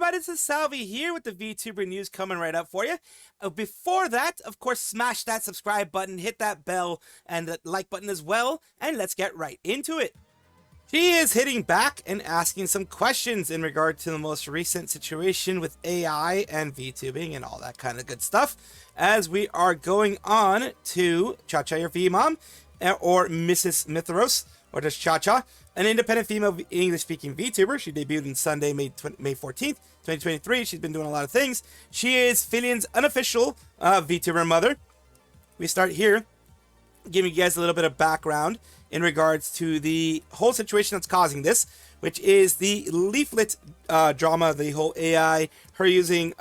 everybody, this is Salvi here with the VTuber news coming right up for you. Before that, of course, smash that subscribe button, hit that bell, and the like button as well, and let's get right into it. She is hitting back and asking some questions in regard to the most recent situation with AI and VTubing and all that kind of good stuff, as we are going on to Cha-Cha Your V-Mom, or Mrs. Mithros, or just Cha-Cha, an independent female English-speaking VTuber. She debuted on Sunday, May 14th, 2023. She's been doing a lot of things. She is Filian's unofficial VTuber mother. We start here, giving you guys a little bit of background in regards to the whole situation that's causing this, which is the leaflet drama, the whole AI, her using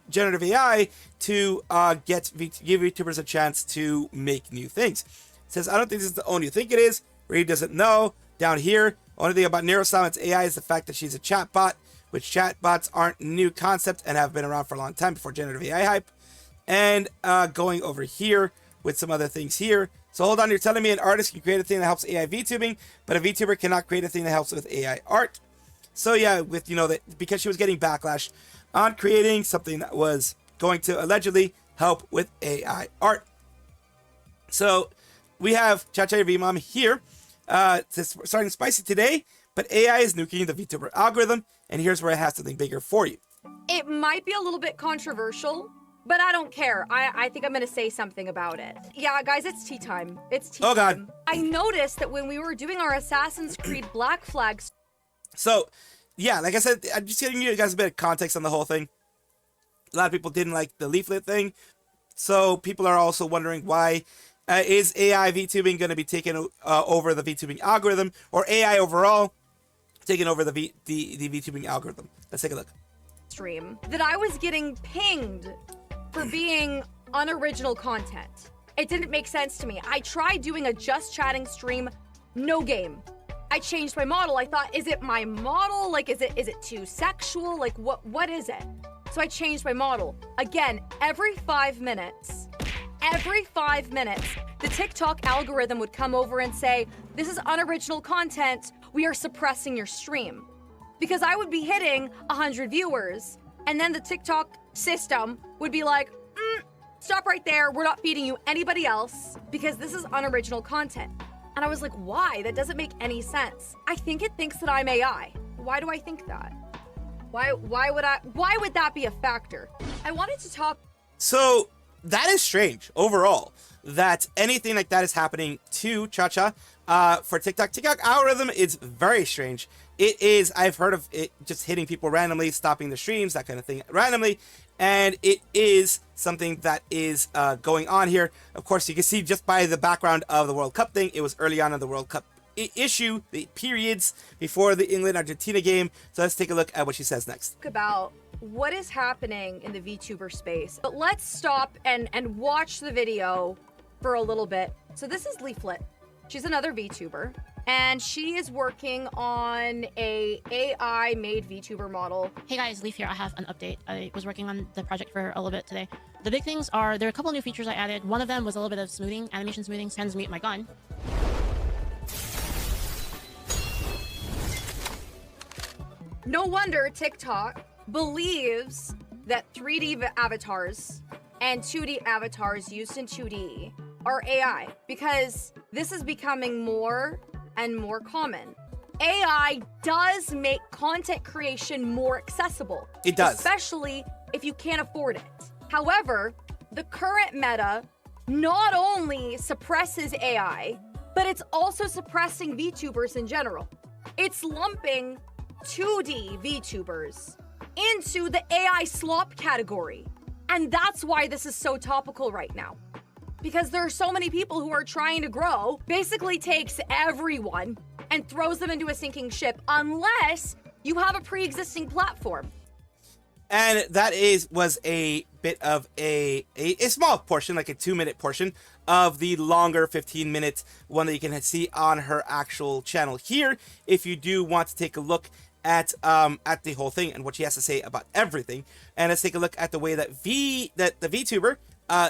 generative AI to give VTubers a chance to make new things. It says, I don't think this is the only you think it is. Reed doesn't know. Down here, only thing about Neuroscience AI is the fact that she's a chatbot, which chatbots aren't a new concept and have been around for a long time before generative AI hype. And going over here with some other things here. So hold on, you're telling me an artist can create a thing that helps AI VTubing, but a VTuber cannot create a thing that helps with AI art. So yeah, with that, because she was getting backlash on creating something that was going to allegedly help with AI art. So we have Cha-Cha Your V-Mom here. Starting spicy today, but AI is nuking the VTuber algorithm, and here's where it has something bigger for you. It might be a little bit controversial, but I don't care. I think I'm gonna say something about it. Yeah, guys, it's tea time. It's tea time. God. I noticed that when we were doing our Assassin's Creed Black Flags. So, yeah, like I said, I'm just giving you guys a bit of context on the whole thing. A lot of people didn't like the leaflet thing, so people are also wondering why is AI VTubing going to be taking over the VTubing algorithm, or AI overall taking over the VTubing algorithm? Let's take a look. Stream that I was getting pinged for being unoriginal content. It didn't make sense to me. I tried doing a just chatting stream, no game. I changed my model. I thought, is it my model? Like, is it too sexual? Like, what is it? So I changed my model. Again, every 5 minutes, the TikTok algorithm would come over and say, this is unoriginal content, we are suppressing your stream. Because I would be hitting 100 viewers, and then the TikTok system would be like, stop right there, we're not feeding you anybody else, because this is unoriginal content. And I was like, why? That doesn't make any sense. I think it thinks that I'm AI. Why do I think that? Why would that be a factor? I wanted to talk. So, that is strange overall, that anything like that is happening to Cha-Cha for TikTok. TikTok algorithm is very strange. It is, I've heard of it just hitting people randomly, stopping the streams, that kind of thing randomly. And it is something that is going on here. Of course, you can see just by the background of the World Cup thing, it was early on in the World Cup issue, the periods before the England-Argentina game. So let's take a look at what she says next. About what is happening in the VTuber space. But let's stop and watch the video for a little bit. So this is Leaflet. She's another VTuber, and she is working on a AI-made VTuber model. Hey guys, Leaf here. I have an update. I was working on the project for a little bit today. The big things are, there are a couple new features I added. One of them was a little bit of smoothing, animation smoothing, hands mute my gun. No wonder TikTok believes that 3D avatars and 2D avatars used in 2D are AI, because this is becoming more and more common. AI does make content creation more accessible. It does. Especially if you can't afford it. However, the current meta not only suppresses AI, but it's also suppressing VTubers in general. It's lumping 2D VTubers into the AI slop category. And that's why this is so topical right now. Because there are so many people who are trying to grow, basically takes everyone and throws them into a sinking ship unless you have a pre-existing platform. And that was a bit of a small portion, like a 2-minute portion of the longer 15-minute one that you can see on her actual channel here. If you do want to take a look at the whole thing and what she has to say about everything, and let's take a look at the way that the VTuber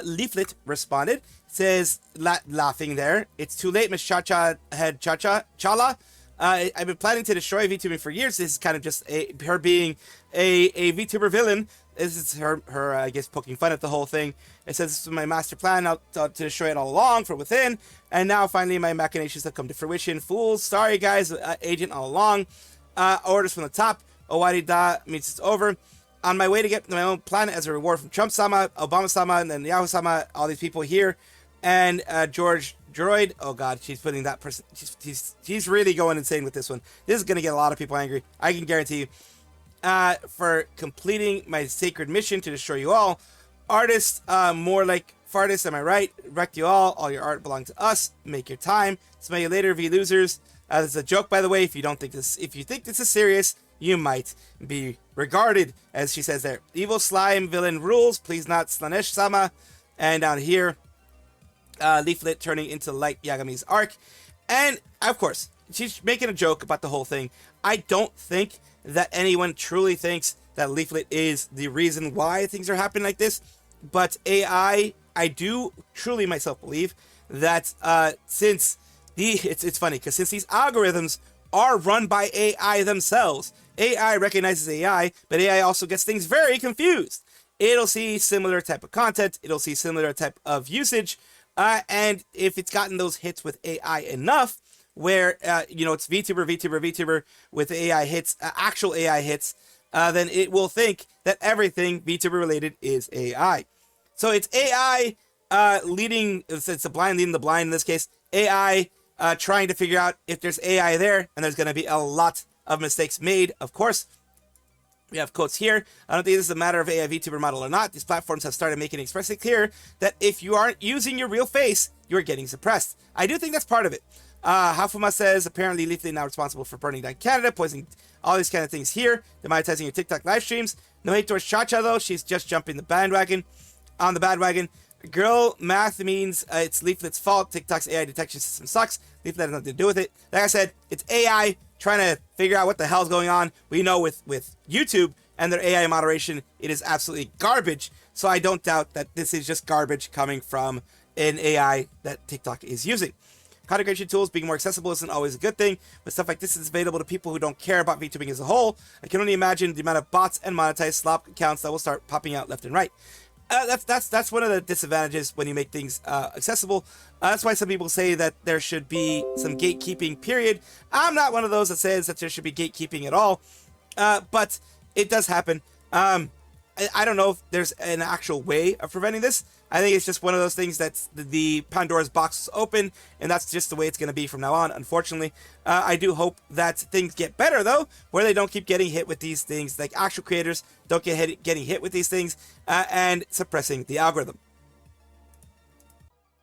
Leaflet responded. It says, laughing there, "It's too late, Miss Cha-Cha Head Cha-Cha Chala. I've been planning to destroy VTubing for years." This is kind of just her being a VTuber villain. This is her I guess, poking fun at the whole thing. It says, this was my master plan to destroy it all along from within, and now finally my machinations have come to fruition. Fools, sorry guys, agent all along. Orders from the top. Owari-da means it's over. On my way to get my own planet as a reward from Trump-sama, Obama-sama, and then Yahoo-sama, all these people here, and George Droid. Oh god, she's putting that person. She's really going insane with this one. This is gonna get a lot of people angry. I can guarantee you. For completing my sacred mission to destroy you all. Artists, more like fartists, am I right? Wrecked you all your art belongs to us. Make your time. Smell you later, V losers. This is a joke, by the way. If you think this is serious, you might be regarded, as she says there. Evil slime villain rules, please not Slanesh-sama. And down here, Leaflet turning into Light Yagami's arc. And, of course, she's making a joke about the whole thing. I don't think that anyone truly thinks that Leaflet is the reason why things are happening like this. But AI, I do truly myself believe that since it's funny, because since these algorithms are run by AI themselves, AI recognizes AI, but AI also gets things very confused. It'll see similar type of content, it'll see similar type of usage, and if it's gotten those hits with AI enough, where, it's VTuber with AI hits, actual AI hits, then it will think that everything VTuber related is AI. So it's AI leading, it's the blind leading the blind in this case, AI trying to figure out if there's AI there, and there's going to be a lot of mistakes made, of course. We have quotes here. I don't think this is a matter of AI VTuber model or not. These platforms have started making it expressly clear that if you aren't using your real face, you're getting suppressed. I do think that's part of it. Hafuma says, apparently Leafly now responsible for burning down Canada, poisoning all these kind of things here, demonetizing your TikTok live streams. No hate towards Chacha though, she's just jumping the bandwagon, on the bandwagon. Girl, math means it's Leaflet's fault. TikTok's AI detection system sucks. Leaflet has nothing to do with it. Like I said, it's AI trying to figure out what the hell's going on. We know with YouTube and their AI moderation, it is absolutely garbage. So I don't doubt that this is just garbage coming from an AI that TikTok is using. Content creation tools being more accessible isn't always a good thing, but stuff like this is available to people who don't care about VTubing as a whole. I can only imagine the amount of bots and monetized slop accounts that will start popping out left and right. That's one of the disadvantages when you make things accessible. That's why some people say that there should be some gatekeeping, period. I'm not one of those that says that there should be gatekeeping at all, but it does happen. I don't know if there's an actual way of preventing this. I think it's just one of those things that's the Pandora's box is open, and that's just the way it's going to be from now on, unfortunately. I do hope that things get better, though, where they don't keep getting hit with these things, like actual creators don't getting hit with these things, and suppressing the algorithm.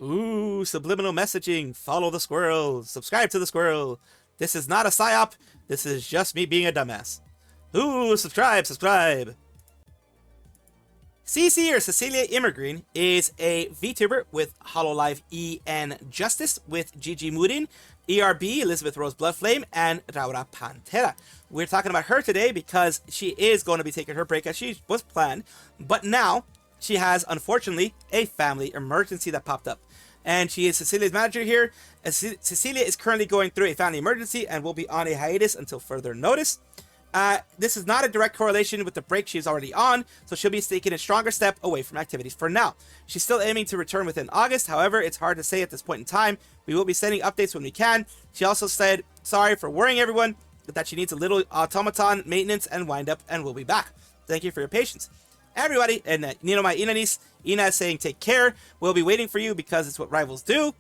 Ooh, subliminal messaging. Follow the squirrel. Subscribe to the squirrel. This is not a psyop. This is just me being a dumbass. Ooh, subscribe. Cici, or Cecilia Immergreen, is a VTuber with Hololive EN Justice with Gigi Murin, ERB, Elizabeth Rose Bloodflame, and Raura Pantera. We're talking about her today because she is going to be taking her break as she was planned, but now she has, unfortunately, a family emergency that popped up. And she is Cecilia's manager here. Cecilia is currently going through a family emergency and will be on a hiatus until further notice. This is not a direct correlation with the break she's already on, so she'll be taking a stronger step away from activities for now. She's still aiming to return within August, however, it's hard to say at this point in time. We will be sending updates when we can. She also said, sorry for worrying everyone, but that she needs a little automaton maintenance and wind up, and we'll be back. Thank you for your patience. Everybody, and my Inanis, Ina is saying take care. We'll be waiting for you because it's what rivals do.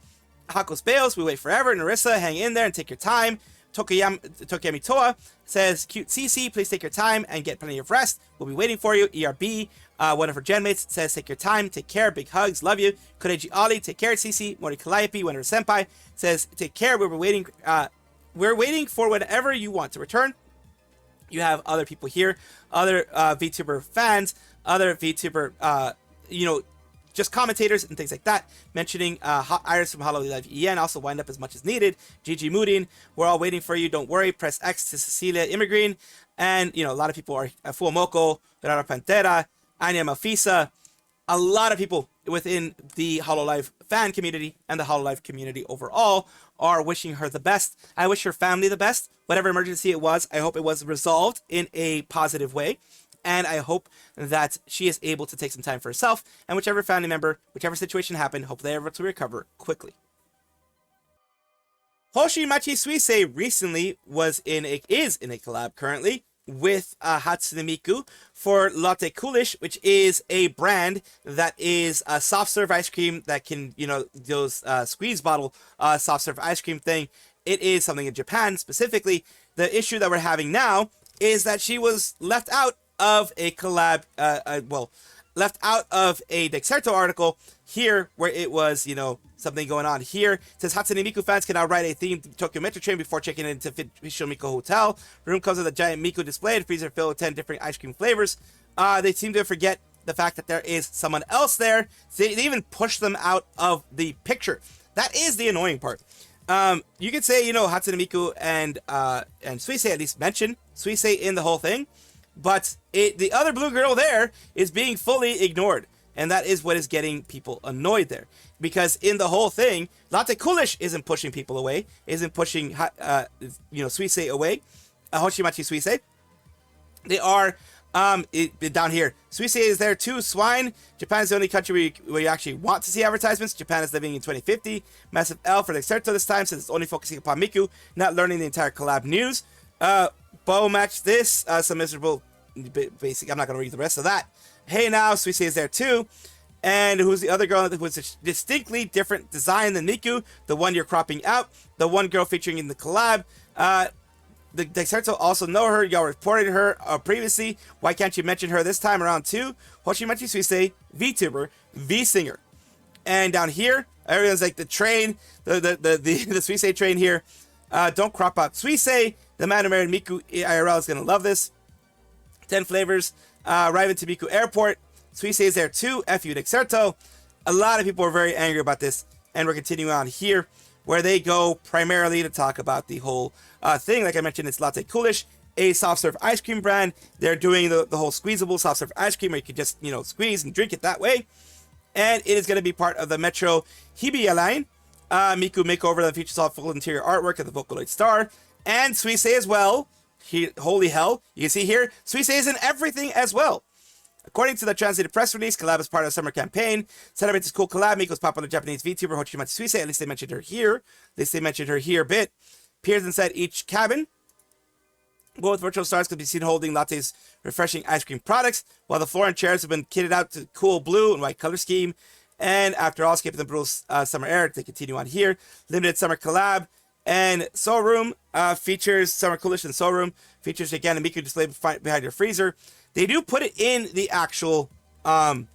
Hakos Bales, we wait forever. Narissa, hang in there and take your time. Tokiyami Toa says, cute CC, please take your time and get plenty of rest. We'll be waiting for you. ERB, one of her genmates, says, take your time, take care, big hugs, love you. Koreji Ali, take care, CC. Mori Calliope, one of her senpai, says, take care, we're waiting for whatever you want to return. You have other people here, other VTuber fans, other VTuber, just commentators and things like that, mentioning Hot Iris from Hololive EN, also wind up as much as needed. Gigi Moodin, we're all waiting for you, don't worry. Press X to Cecilia Immergreen. And, a lot of people are Fuomoko, Rara Pantera, Anya Mafisa. A lot of people within the Hololive fan community and the Hololive community overall are wishing her the best. I wish her family the best. Whatever emergency it was, I hope it was resolved in a positive way. And I hope that she is able to take some time for herself, and whichever family member, whichever situation happened, hope they're able to recover quickly. Hoshimachi Suisei recently is in a collab currently with Hatsune Miku for Latte Coolish, which is a brand that is a soft serve ice cream that can, those squeeze bottle soft serve ice cream thing. It is something in Japan specifically. The issue that we're having now is that she was left out of a collab, left out of a DENSETSU article here where it was, something going on here. It says Hatsune Miku fans can now ride a themed Tokyo Metro train before checking into Miko Hotel. The room comes with a giant Miku display and freezer filled with 10 different ice cream flavors. They seem to forget the fact that there is someone else there. They even push them out of the picture. That is the annoying part. You could say, Hatsune Miku and Suisei at least mention Suisei in the whole thing, but the other blue girl there is being fully ignored, and that is what is getting people annoyed there. Because in the whole thing, Latte Coolish isn't pushing people away, isn't pushing Suisei away, Hoshimachi Suisei. They are down here. Suisei is there too. Swine. Japan is the only country where you actually want to see advertisements. Japan is living in 2050. Massive L for DENSETSU this time, since it's only focusing upon Miku, not learning the entire collab news. Bow match this. Some miserable basic. I'm not gonna read the rest of that. Hey now, Suisei is there too. And who's the other girl who was a distinctly different design than Miku? The one you're cropping out. The one girl featuring in the collab. The DENSETSU also know her. Y'all reported her previously. Why can't you mention her this time around too? Hoshimachi Suisei, VTuber, V-singer. And down here, everyone's like the train, the Suisei train here. Don't crop out Suisei. The man who married Miku IRL is going to love this. 10 flavors. Arriving to Miku Airport. Suisei is there too. F.U. DENSETSU. A lot of people are very angry about this. And we're continuing on here, where they go primarily to talk about the whole thing. Like I mentioned, it's Latte Coolish, a soft serve ice cream brand. They're doing the whole squeezable soft serve ice cream where you can just, squeeze and drink it that way. And it is going to be part of the Metro Hibiya line. Miku makeover that features all full interior artwork of the Vocaloid star. And Suisei as well. Holy hell. You can see here, Suisei is in everything as well. According to the translated press release, collab is part of a summer campaign. Celebrate this cool collab. Miko's popular Japanese VTuber, Hoshimachi Suisei. At least they mentioned her here. A bit. Appears inside each cabin. Both virtual stars could be seen holding Latte's refreshing ice cream products, while the floor and chairs have been kitted out to cool blue and white color scheme. And after all, escaping the brutal summer air, they continue on here. Limited summer collab. And Soul Room features Summer Coolish and Soul Room. Features again a Miku display behind your freezer. They do put it in the actual, the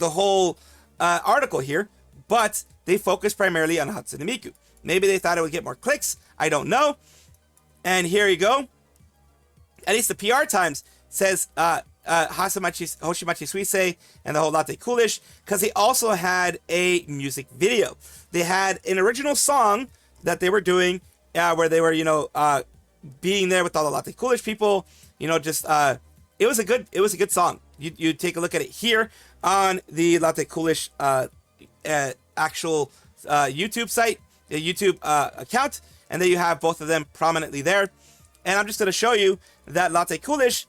whole article here, but they focus primarily on Hatsune Miku. Maybe they thought it would get more clicks. I don't know. And here you go. At least the PR Times says Hoshimachi Suisei and the whole Latte Coolish, because they also had a music video. They had an original song that they were doing where they were, being there with all the Latte Coolish people. It was a good song. You take a look at it here on the Latte Coolish actual YouTube site, the YouTube account, and then you have both of them prominently there. And I'm just going to show you that Latte Coolish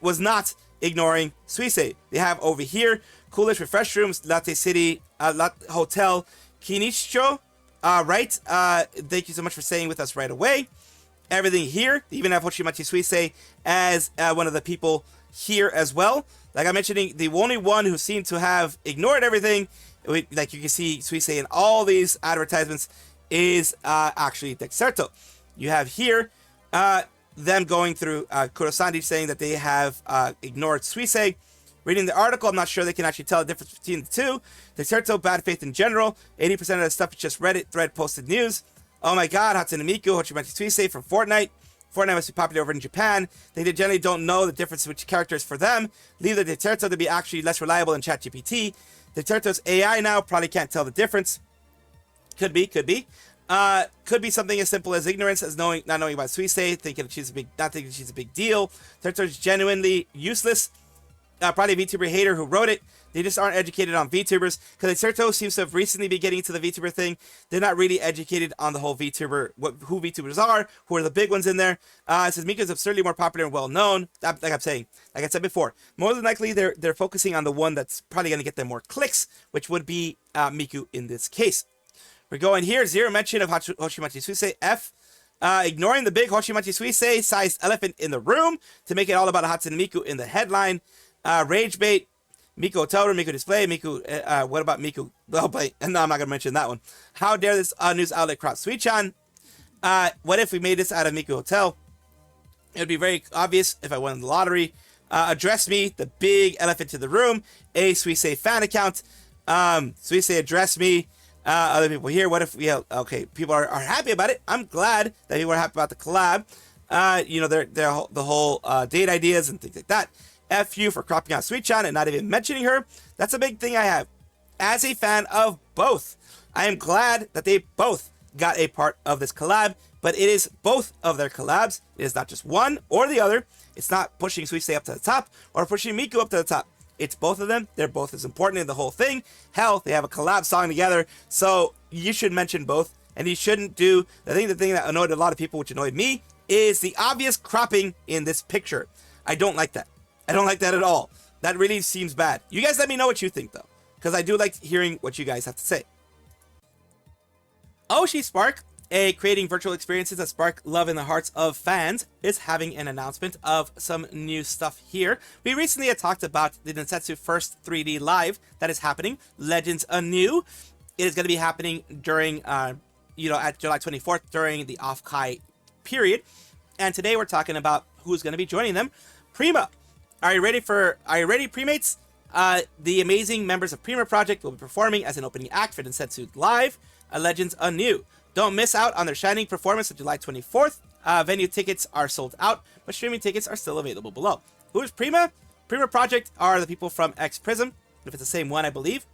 was not ignoring Suisei. They have over here Coolish Refresh Rooms, Latte City, Hotel Kinichicho. Right. Thank you so much for staying with us right away. Everything here. They even have Hoshimachi Suisei as one of the people here as well. Like I'm mentioning, the only one who seemed to have ignored everything, like you can see Suisei in all these advertisements, is actually DENSETSU. You have here them going through Kurosanji saying that they have ignored Suisei. Reading the article, I'm not sure they can actually tell the difference between the two. DENSETSU, bad faith in general. 80% of the stuff is just Reddit thread posted news. Oh my god, Hatsune Miku, Hoshimachi Suisei from Fortnite. Fortnite must be popular over in Japan. They generally don't know the difference which characters for them. Leave the DENSETSU to be actually less reliable than ChatGPT. DENSETSU's AI now probably can't tell the difference. Could be. Could be something as simple as ignorance, as not knowing about Suisei, not thinking she's a big deal. DENSETSU is genuinely useless. Probably a VTuber hater who wrote it. They just aren't educated on VTubers, because Inserto seems to have recently been getting into the VTuber thing. They're not really educated on the whole VTuber, who VTubers are, who are the big ones in there. It says Mika is absurdly more popular and well known. Like I said before, more than likely they're focusing on the one that's probably going to get them more clicks, which would be Miku in this case. We're going here. Zero mention of Hoshimachi Suisei. F. Ignoring the big Hoshimachi Suisei sized elephant in the room to make it all about Hatsune Miku in the headline. Rage bait. Miku Toter, Miku Display, Miku, what about Miku? Oh, but no, I'm not going to mention that one. How dare this news outlet crop Sweet-chan? What if we made this out of Miku Hotel? It would be very obvious if I won the lottery. Address me, the big elephant in the room, a Suisei fan account. Suisei address me. Other people here, what if we okay, people are happy about it. I'm glad that people are happy about the collab. You know, the whole date ideas and things like that. F you for cropping out Sweet-chan and not even mentioning her. That's a big thing I have. As a fan of both, I am glad that they both got a part of this collab, but it is both of their collabs. It is not just one or the other. It's not pushing Suisei up to the top or pushing Miku up to the top. It's both of them. They're both as important in the whole thing. Hell, they have a collab song together, so you should mention both, and you shouldn't do, I think the thing that annoyed a lot of people, which annoyed me, is the obvious cropping in this picture. I don't like that. I don't like that at all. That really seems bad. You guys let me know what you think, though, because I do like hearing what you guys have to say. Oshi Spark, creating virtual experiences that spark love in the hearts of fans, is having an announcement of some new stuff here. We recently had talked about the DENSETSU first 3D live that is happening, Legends Anew. It is going to be happening during, at July 24th during the off-kai period. And today we're talking about who's going to be joining them. Prima. Are you ready, Premates? The amazing members of Prima Project will be performing as an opening act for DENSETSU Live, Legends Anew. Don't miss out on their shining performance on July 24th. Venue tickets are sold out, but streaming tickets are still available below. Who is Prima? Prima Project are the people from X Prism, if it's the same one, I believe.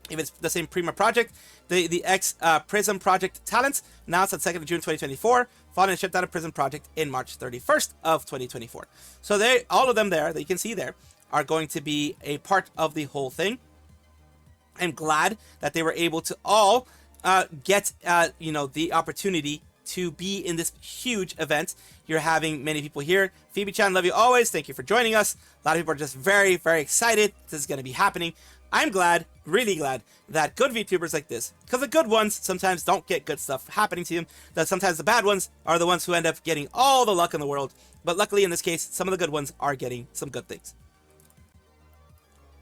If it's the same Prima Project, the X Prism Project talents announced on 2nd of June 2024, following and shipped out of Prism Project in March 31st of 2024. So all of them there that you can see there are going to be a part of the whole thing. I'm glad that they were able to all get the opportunity to be in this huge event. You're having many people here. Phoebe-chan, love you always. Thank you for joining us. A lot of people are just very, very excited this is going to be happening. I'm glad, really glad, that good VTubers like this, because the good ones sometimes don't get good stuff happening to them, that sometimes the bad ones are the ones who end up getting all the luck in the world. But luckily in this case, some of the good ones are getting some good things.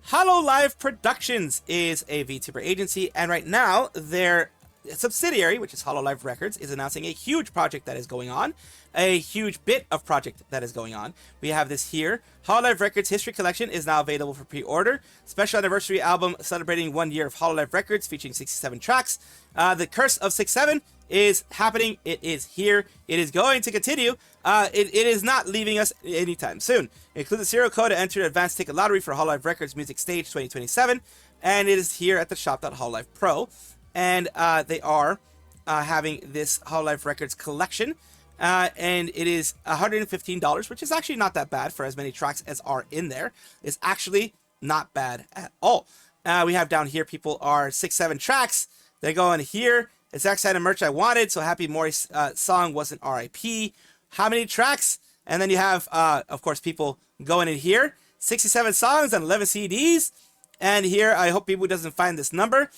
Hololive Productions is a VTuber agency, and right now their subsidiary, which is Hololive Records, is announcing a huge project that is going on, a huge bit of project that is going on. We have this here. Hololive Records History Collection is now available for pre-order. Special anniversary album celebrating 1 year of Hololive Records, featuring 67 tracks. The Curse of 6-7 is happening. It is here. It is going to continue. It is not leaving us anytime soon. Include the serial code to enter an advanced ticket lottery for Hololive Records Music Stage 2027, and it is here at the shop.hololive Pro. And they are having this Hololive Records collection, and it is $115, which is actually not that bad for as many tracks as are in there. It's actually not bad at all. We have down here, people are 6-7 tracks. They go in here. Exact kind of merch I wanted, so Happy Mori's song wasn't RIP. How many tracks? And then you have, of course, people going in here. 67 songs and 11 CDs. And here, I hope people doesn't find this number.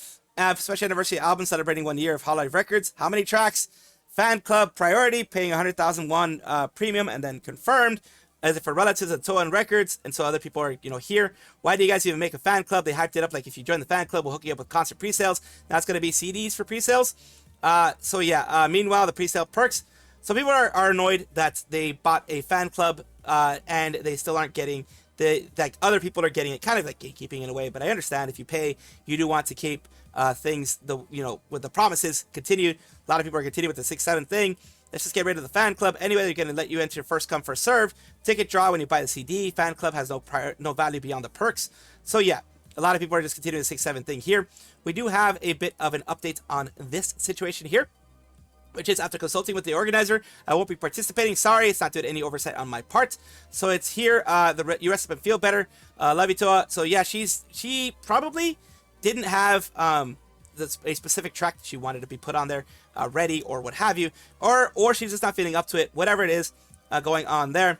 Special anniversary album celebrating 1 year of Hololive Records. How many tracks? Fan club priority, paying 100,000 won premium and then confirmed. As if for relatives at Toan Records, and so other people are, here. Why do you guys even make a fan club? They hyped it up like if you join the fan club, we'll hook you up with concert pre-sales. Now it's going to be CDs for pre-sales. Meanwhile, the pre-sale perks. Some people are annoyed that they bought a fan club and they still aren't getting other people are getting it, kind of like gatekeeping in a way. But I understand if you pay, you do want to keep things with the promises continued. A lot of people are continuing with the 6-7 thing. Let's just get rid of the fan club. Anyway, they're going to let you enter first come, first serve. Ticket draw when you buy the CD. Fan club has no value beyond the perks. So yeah, a lot of people are just continuing the 6-7 thing here. We do have a bit of an update on this situation here. which is after consulting with the organizer, I won't be participating. Sorry, it's not doing any oversight on my part. So it's here. The US has been feel better. Love you, Toa. So yeah, she probably didn't have a specific track that she wanted to be put on there ready or what have you, or she's just not feeling up to it. Whatever it is going on there,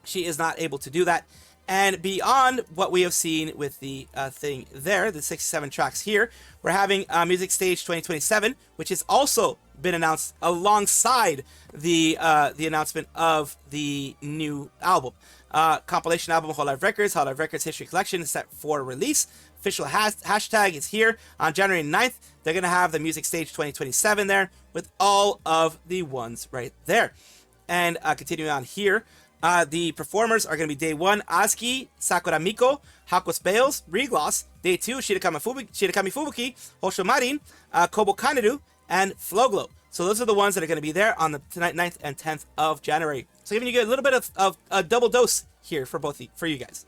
she is not able to do that. And beyond what we have seen with the thing there, the 67 tracks here, we're having Music Stage 2027, which has also been announced alongside the announcement of the new album. Compilation album Hololive Records History Collection is set for release. Official hashtag is here on January 9th. They're going to have the Music Stage 2027 there with all of the ones right there. And continuing on here, the performers are going to be day 1, Azuki, Sakura Miko, Hakos Bales, Regloss. Day 2, Shirakami Fubuki, Hosho Marin, Kobo Kaneru, and Floglo. So those are the ones that are going to be there on the 9th and 10th of January. So giving you a little bit of a double dose here for you guys.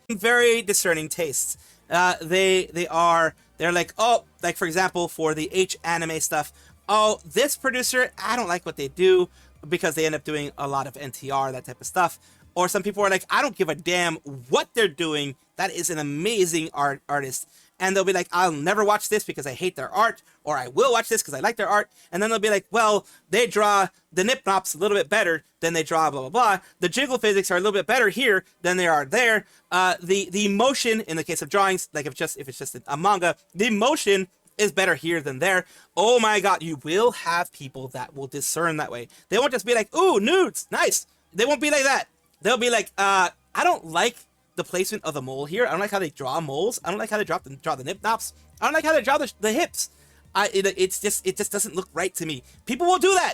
Very discerning tastes. They're like, oh, like for example, for the H anime stuff, oh, this producer, I don't like what they do, because they end up doing a lot of NTR, that type of stuff. Or some people are like, I don't give a damn what they're doing. That is an amazing artist. And they'll be like, I'll never watch this because I hate their art, or I will watch this because I like their art. And then they'll be like, well, they draw the nip nops a little bit better than they draw blah, blah, blah. The jiggle physics are a little bit better here than they are there. The motion, in the case of drawings, like if it's just a manga, the motion is better here than there. Oh my god, you will have people that will discern that way. They won't just be like, ooh, nudes, nice. They won't be like that. They'll be like, I don't like the placement of the mole here. I don't like how they draw moles. I don't like how they draw the nip nops. I don't like how they draw the hips. It just doesn't look right to me. People will do that.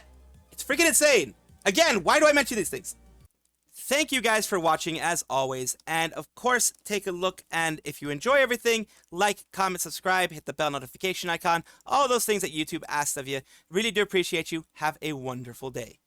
It's freaking insane. Again, why do I mention these things? Thank you guys for watching as always, and of course take a look, and if you enjoy everything, like, comment, subscribe, hit the bell notification icon, all those things that YouTube asks of you. Really do appreciate you. Have a wonderful day.